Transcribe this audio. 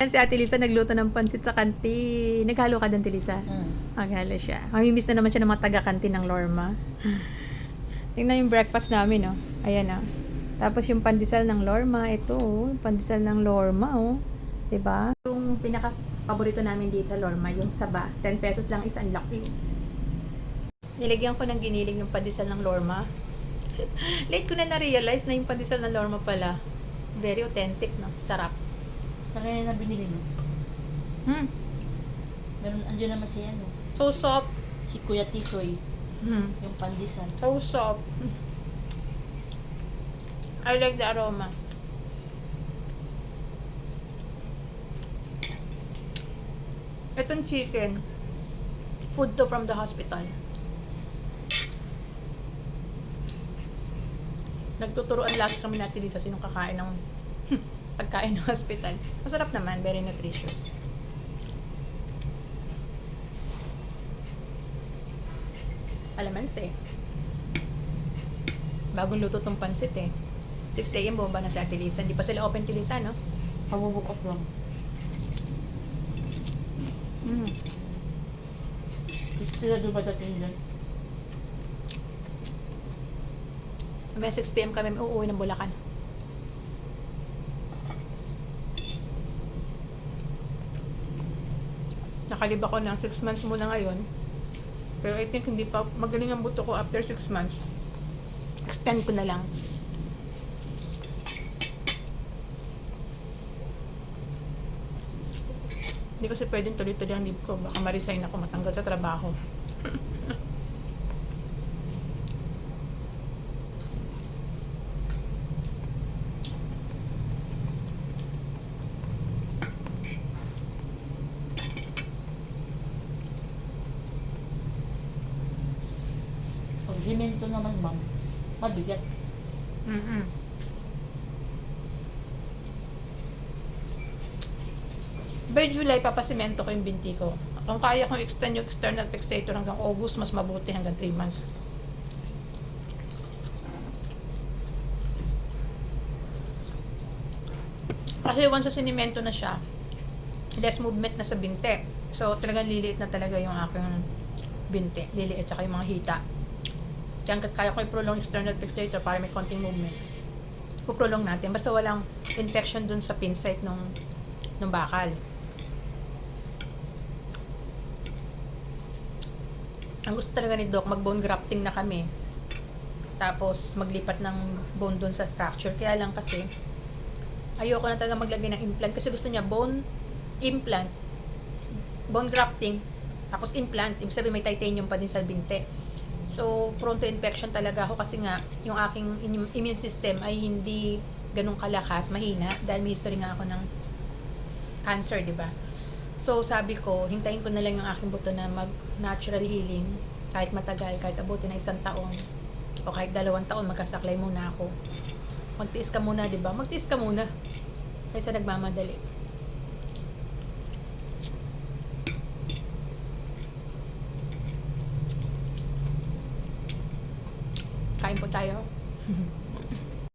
Si Ate Lisa nagluto ng pansit sa kantin. Naghalo ka din, Ate Lisa? Naghalo siya. Mamimiss na naman siya ng mga taga-kantin ng Lorma. Tingnan yung breakfast namin, oh. Ayan, oh. Tapos yung pandesal ng Lorma, ito, oh. Pandesal ng Lorma, oh. Diba? Yung pinaka-paborito namin dito sa Lorma, yung saba. 10 pesos lang isang laki. Nilagyan ko ng giniling yung pandesal ng Lorma. Late ko na na-realize na yung pandesal ng Lorma pala. Very authentic, no? Sarap. Saan kaya na binili mo? Meron, andyan naman si ano, So soft. si Kuya Tisoy, yung pandesal. So soft. I like the aroma. Itong chicken, food to from the hospital. Nagtuturoan lagi kami natin sa sinong kakain ng pagkain ng hospital. Masarap naman, very nutritious. Alamansi. Bagong luto tong pansit eh. 6 a.m. bumaba na si Ate Lisa. Hindi pa sila open, Ate Lisa, no? Pabubukot lang. Sila doon ba sa tindan? May 6 p.m. kami uuwi ng Bulacan. Nakalib ako ng 6 months muna ngayon. Pero I think hindi pa magaling ang buto ko after 6 months. Extend ko na lang. Hindi kasi pwedeng tuloy-tuloy ang leave ko. Baka ma-resign ako, matanggal sa trabaho. Pag simento naman, ma'am, mabigat. By July, papasimento ko yung binti ko. Kung kaya kong extend yung external fixator hanggang August, mas mabuti hanggang 3 months. Kasi once sa sinimento na siya, less movement na sa binti. So, talagang liliit na talaga yung aking binti. Liliit, tsaka yung mga hita. Kaya kaya ko i-prolong external fixator para may konting movement. Puprolong natin. Basta walang infection dun sa pin site nung bakal. Ang gusto talaga ni Doc, mag-bone grafting na kami. Tapos, maglipat ng bone dun sa fracture. Kaya lang kasi, ayoko na talaga maglagay ng implant. Kasi gusto niya bone implant, bone grafting, tapos implant. Ibig sabihin may titanium pa din sa binte. So, prone to infection talaga ako kasi nga, yung aking immune system ay hindi ganun kalakas, mahina. Dahil may history nga ako ng cancer, di ba? So, sabi ko, hintayin ko na lang yung aking buto na mag-natural healing. Kahit matagal, kahit abutin na 1 taon. O kahit 2 taon, magkasaklay muna ako. Magtiis ka muna, di ba? Magtiis ka muna. Kaysa nagmamadali. Kain po tayo.